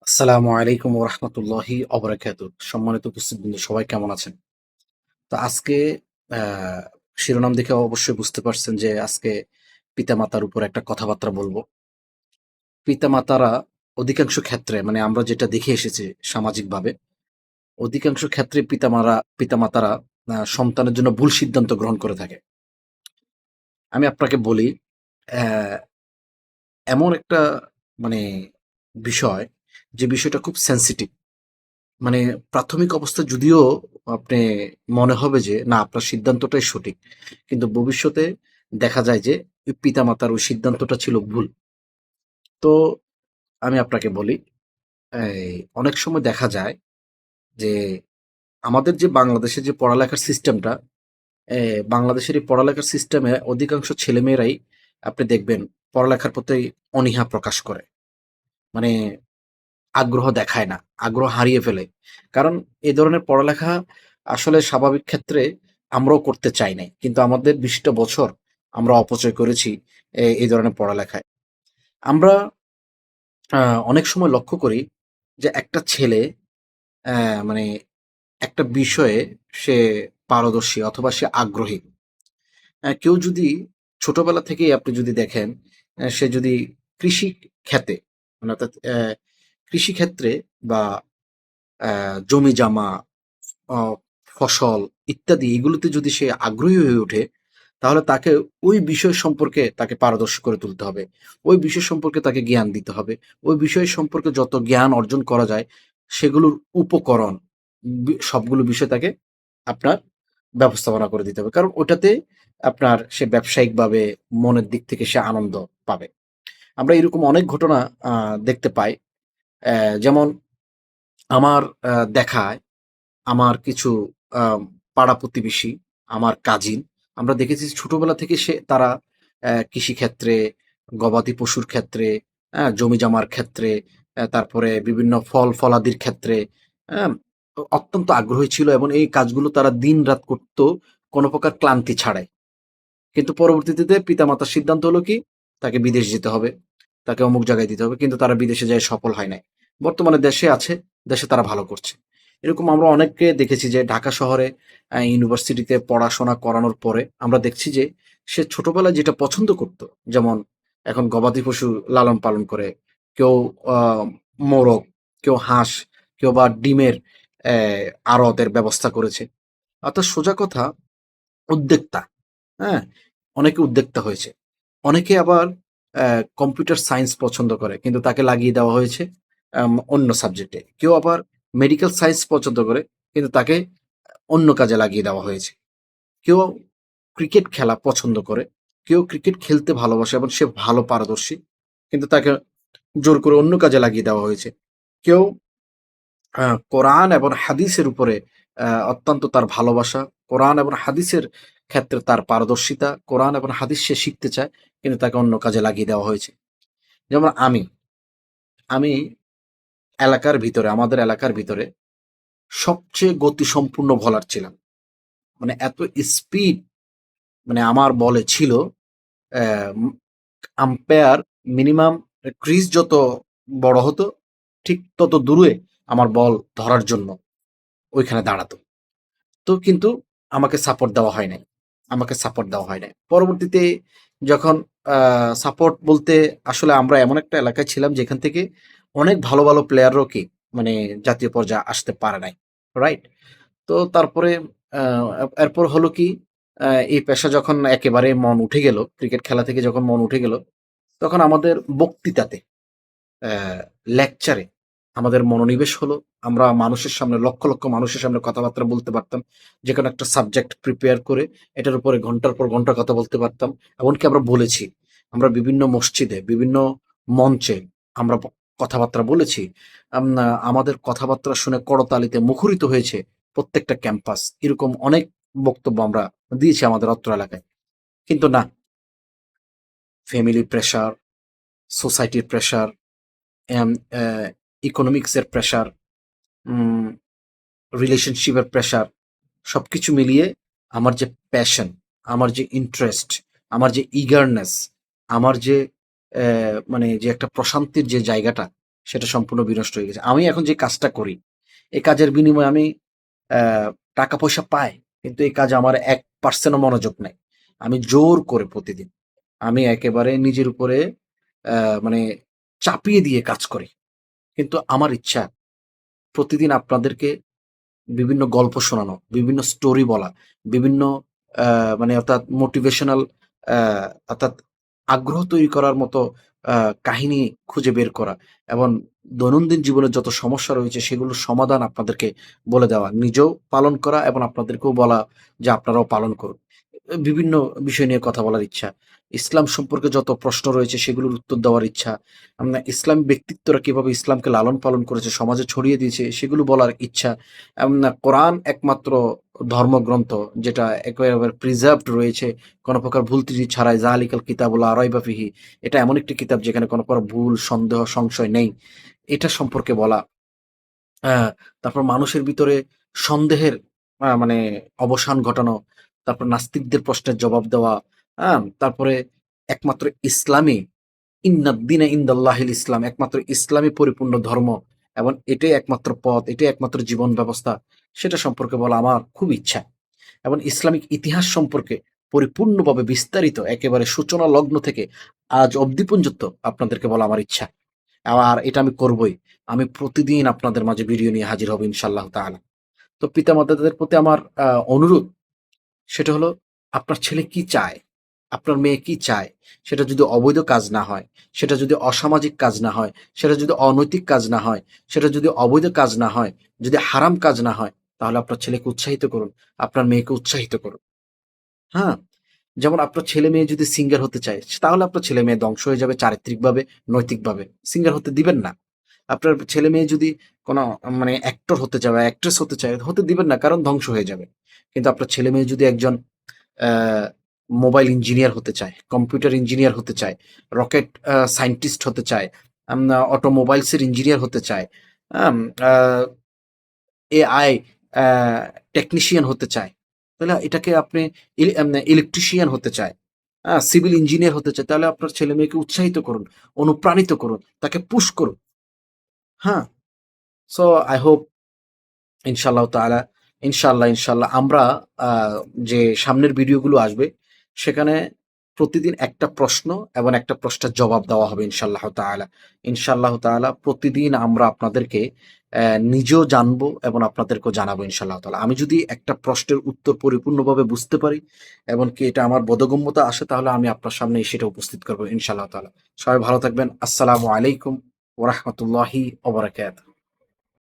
আসসালামু আলাইকুম ওরহমতুল্লাহি অবরাকাতু। সম্মানিত উপস্থিতবৃন্দ সবাই কেমন আছেন? তো আজকে শিরোনাম দেখে অবশ্যই বুঝতে পারছেন যে আজকে পিতামাতার উপর একটা কথাবার্তা বলবো। পিতামাতারা অধিকাংশ ক্ষেত্রে মানে আমরা যেটা দেখে এসেছি সামাজিকভাবে, অধিকাংশ ক্ষেত্রে পিতামাতারা সন্তানের জন্য ভুল সিদ্ধান্ত গ্রহণ করে থাকে। আমি আপনাকে বলি, অ্যা এমন একটা মানে বিষয়, যে বিষয়টা খুব সেনসিটিভ। মানে প্রাথমিক অবস্থায় যদিও আপনি মনে হবে যে না আপনার সিদ্ধান্তটাই সঠিক। কিন্তু ভবিষ্যতে দেখা যায় যে ওই পিতামাতার ওই সিদ্ধান্তটা ছিল ভুল। তো আমি আপনাকে বলি, এই অনেক সময় দেখা যায় যে আমাদের যে বাংলাদেশের যে পড়ালেখার সিস্টেমটা, বাংলাদেশের এই পড়ালেখার সিস্টেমে অধিকাংশ ছেলেমেয়েরাই আপনি দেখবেন পড়ালেখার প্রতি অনীহা প্রকাশ করে। মানে আগ্রহ দেখায় না, আগ্রহ হারিয়ে ফেলে। কারণ এ ধরনের পড়ালেখা আসলে স্বাভাবিক ক্ষেত্রে আমরাও করতে চাই নাই। কিন্তু আমাদের ২০ টা বছর আমরা অপচয় করেছি এই ধরনের পড়ালেখায়। আমরা আ অনেক সময় লক্ষ্য করি যে একটা ছেলে অ্যা মানে একটা বিষয়ে সে পারদর্শী অথবা সে আগ্রহী। কেউ যদি ছোটবেলা থেকেই আপনি যদি দেখেন, সে যদি কৃষি ক্ষেতে মানে অর্থাৎ কৃষিক্ষেত্রে বা জমি-জামা, অ ফসল ইত্যাদি এগুলোতে যদি সে আগ্রহী হয়ে ওঠে, তাহলে তাকে ওই বিষয় সম্পর্কে তাকে পারদর্শী করে তুলতে হবে। ওই বিষয় সম্পর্কে তাকে জ্ঞান দিতে হবে। ওই বিষয় সম্পর্কে যত জ্ঞান অর্জন করা যায়, সেগুলোর উপকরণ সবগুলো বিষয় তাকে আপনার ব্যবস্থাপনা করে দিতে হবে। কারণ ওটাতে আপনার সে ব্যবসায়িকভাবে মনের দিক থেকে সে আনন্দ পাবে। আমরা এরকম অনেক ঘটনা আ দেখতে পাই। যেমন আমার দেখায় আমার কিছু আম পাড়া-প্রতিবেশী, আমার কাজিন, আমরা দেখেছি ছোটবেলা থেকে তারা কৃষিক্ষেত্রে, গবাদি পশুর ক্ষেত্রে, জমিজমার ক্ষেত্রে, তারপরে বিভিন্ন ফল-ফলাদির ক্ষেত্রে, অ্যাম অত্যন্ত আগ্রহী ছিল এবং এই কাজগুলো তারা দিন-রাত করত কোনো প্রকার ক্লান্তি ছাড়াই। কিন্তু পরবর্তীতে পিতামাতার সিদ্ধান্ত হলো কি? তাকে বিদেশ যেতে হবে। তাকে অমুক জায়গায় দিতে হবে। কিন্তু তারা বিদেশে যেয়ে সফল হয় নাই। বর্তমানে দেশে আছে, দেশে তারা ভালো করছে। এরকম আমরা অনেককে দেখেছি যে ঢাকা শহরে ইউনিভার্সিটিতে পড়াশোনা করানোর পরে আমরা দেখছি যে সে ছোটবেলায় যেটা পছন্দ করত, যেমন এখন গবাদি পশু লালন-পালন করে। কেউ আ মোরগ, কেউ হাঁস, কেউ বা ডিমের আড়তের ব্যবস্থা করেছে। অর্থাৎ সোজা কথা, উদ্যোক্তা। হ্যাঁ? অনেকে উদ্যোক্তা হয়েছে। অনেকে আবার কম্পিউটার সায়েন্স পছন্দ করে। কিন্তু তাকে লাগিয়ে দেওয়া হয়েছে অন্য সাবজেক্টে। কেউ আবার মেডিকেল সায়েন্স পছন্দ করে। কিন্তু তাকে অন্য কাজে লাগিয়ে দেওয়া হয়েছে। কেউ ক্রিকেট খেলা পছন্দ করে। কেউ ক্রিকেট খেলতে ভালোবাসে এবং সে ভালো পারদর্শী। কিন্তু তাকে জোর করে অন্য কাজে লাগিয়ে দেওয়া হয়েছে। কেউ আ কোরআন এবং হাদিসের উপরে অত্যন্ত তার ভালোবাসা, কোরআন এবং হাদিসের ক্ষেত্রে তার পারদর্শিতা, কোরআন এবং হাদিস সে শিখতে চায়, কিন্তু তাকে অন্য কাজে লাগিয়ে দেওয়া হয়েছে। যেমন আমি আমাদের এলাকার ভিতরে সবচেয়ে গতিসম্পন্ন বোলার ছিলাম। মানে এত স্পিড মানে আমার বলে ছিল, অ্যা উম আম্পায়ার মিনিমাম ক্রিজ যত বড় হতো, ঠিক তত দূরে আমার বল ধরার জন্য ওইখানে দাঁড়াতো। তো কিন্তু আমাকে সাপোর্ট দেওয়া হয় নাই। আমাকে সাপোর্ট দেওয়া হয় নাই। পরবর্তীতে যখন আ সাপোর্ট বলতে আসলে আমরা এমন একটা এলাকায় ছিলাম যেখান থেকে অনেক ভালো, ভালো প্লেয়াররাও কি মানে জাতীয় পর্যায়ে আসতে পারে নাই। রাইট? তো তারপরে আ এরপর হলো কি, এই পেশা যখন একেবারে মন উঠে গেল, ক্রিকেট খেলা থেকে যখন মন উঠে গেল, তখন আমাদের বক্তৃতাতে, লেকচারে আমাদের মনোনিবেশ হলো। আমরা মানুষের সামনে লক্ষ, লক্ষ মানুষের সামনে কথাবার্তা বলতে পারতাম। যেকোনো একটা সাবজেক্ট প্রিপেয়ার করে এটার উপরে ঘন্টার পর ঘন্টা কথা বলতে পারতাম। এমনকি আমরা বলেছি। আমরা বিভিন্ন মসজিদে, বিভিন্ন মঞ্চে আমরা কথাবার্তা বলেছি। আমাদের কথাবার্তা শুনে করতালিতে মুখরিত হয়েছে প্রত্যেকটা ক্যাম্পাস। এরকম অনেক বক্তব্য আমরা দিয়েছি আমাদের অত্র এলাকায়। কিন্তু না, ফ্যামিলি প্রেশার, সোসাইটির প্রেশার, এম অ্যা ইকোনমিক্স এর প্রেশার, উম রিলেশনশিপের প্রেশার, সবকিছু মিলিয়ে আমার যে প্যাশন, আমার যে ইন্টারেস্ট, আমার যে ইগারনেস, আমার যে মানে যে একটা প্রশান্তির যে জায়গাটা, সেটা সম্পূর্ণ বিনষ্ট হয়ে গেছে। আমি এখন যে কাজটা করি, এই কাজের বিনিময়ে আমি টাকা পয়সা পাই, কিন্তু এই কাজে আমার 1% ও মনোযোগ নাই। আমি জোর করে প্রতিদিন আমি একেবারে নিজের উপরে মানে চাপিয়ে দিয়ে কাজ করি। কিন্তু আমার ইচ্ছা প্রতিদিন আপনাদেরকে বিভিন্ন গল্প শোনানো, বিভিন্ন স্টোরি বলা, বিভিন্ন মানে অর্থাৎ মোটিভেশনাল আ অর্থাৎ আগ্রহ তৈরি করার মতো আ কাহিনী খুঁজে বের করা এবং দৈনন্দিন জীবনের যত সমস্যা রয়েছে সেগুলোর সমাধান আপনাদেরকে বলে দেওয়া। নিজেও পালন করা এবং আপনাদেরকেও বলা যে আপনারাও পালন করুন। বিভিন্ন বিষয় নিয়ে কথা বলার ইচ্ছা। ইসলাম সম্পর্কে যত প্রশ্ন রয়েছে সেগুলোর উত্তর দেওয়ার ইচ্ছা। ইসলামী ব্যক্তিত্বরা কিভাবে ইসলামকে লালন পালন করেছে, সমাজে ছড়িয়ে দিয়েছে সেগুলো বলার ইচ্ছা। কোরআন একমাত্র ধর্মগ্রন্থ যেটা একেবারে প্রিজার্ভড রয়েছে কোনো প্রকার ভুল ত্রুটি ছাড়াই। যালিকাল কিতাবুল লা রাইবা ফিহি। এটা এমন একটি কিতাব যেখানে কোনো প্রকার ভুল, সন্দেহ, সংশয় নেই। এটা সম্পর্কে বলা। আ তারপর মানুষের ভিতরে সন্দেহের মানে অবসান ঘটানো। তারপর নাস্তিকদের প্রশ্নের জবাব দেওয়া। তারপরে একমাত্র ইসলামই ইন্নাদ-দীনা ইনদাল্লাহিল ইসলাম, একমাত্র ইসলামই পরিপূর্ণ ধর্ম এবং এটাই একমাত্র পথ, এটাই একমাত্র জীবন ব্যবস্থা। সেটা সম্পর্কে বলা আমার খুব ইচ্ছা। এবং ইসলামিক ইতিহাস সম্পর্কে পরিপূর্ণভাবে বিস্তারিত একেবারে সূচনা লগ্ন থেকে আজ অব্দি পর্যন্ত আপনাদেরকে বলা আমার ইচ্ছা। আর এটা আমি করবই। আমি প্রতিদিন আপনাদের মাঝে ভিডিও নিয়ে হাজির হব ইনশাআল্লাহ তাআলা। তো পিতামাতাদের প্রতি আমার অনুরোধ সেটা হলো আপনার ছেলে কি চায়? আপনার মেয়ে কি চায়? সেটা যদি অবৈধ কাজ না হয়, সেটা যদি অসামাজিক কাজ না হয়, সেটা যদি অনৈতিক কাজ না হয়, সেটা যদি অবৈধ কাজ না হয়, যদি হারাম কাজ না হয়, তাহলে আপনার ছেলেকে উৎসাহিত করুন। আপনার মেয়েকে উৎসাহিত করুন। হ্যাঁ? যেমন আপনার ছেলে-মেয়ে যদি সিঙ্গার হতে চায়, তাহলে আপনার ছেলে-মেয়ে ধ্বংস হয়ে যাবে চারিত্রিকভাবে, নৈতিকভাবে। সিঙ্গার হতে দিবেন না। আপনার ছেলে-মেয়ে যদি কোনো মানে অ্যাক্টর হতে চায় বা অ্যাক্ট্রেস হতে চায়, হতে দিবেন না কারণ ধ্বংস হয়ে যাবে। কিন্তু আপনার ছেলে-মেয়ে যদি একজন অ্যা মোবাইল ইঞ্জিনিয়ার হতে চায়, কম্পিউটার ইঞ্জিনিয়ার হতে চায়, রকেট সায়েন্টিস্ট হতে চায়, অটোমোবাইলস এর ইঞ্জিনিয়ার হতে চায়, আম আ এআই অ্যা টেকনিশিয়ান হতে চায়। তাহলে এটাকে আপনি ইলেকট্রিশিয়ান হতে চায়, সিভিল ইঞ্জিনিয়ার হতে চায়, তাহলে আপনার ছেলে-মেয়েকে উৎসাহিত করুন, অনুপ্রাণিত করুন, তাকে পুশ করুন। হ্যাঁ? সো আই হোপ ইনশাআল্লাহ তাআলা ইনশাআল্লাহ আমরা আ যে সামনের ভিডিওগুলো আসবে সেখানে প্রতিদিন একটা প্রশ্ন এবং একটা প্রশ্নের জবাব দেওয়া হবে ইনশাআল্লাহ তাআলা। ইনশাআল্লাহ তাআলা প্রতিদিন আমরা আপনাদেরকে নিজেও জানবো এবং আপনাদেরকেও জানাবো ইনশাআল্লাহ তাআলা। আমি যদি একটা প্রশ্নের উত্তর পরিপূর্ণভাবে বুঝতে পারি এমনকি এটা আমার বোধগম্যতা আসে তাহলে আমি আপনার সামনে সেটা উপস্থিত করব ইনশাআল্লাহ তাআলা। সবাই ভালো থাকবেন। আসসালামু আলাইকুম ওয়া রাহমাতুল্লাহি ওয়া বারাকাতুহু।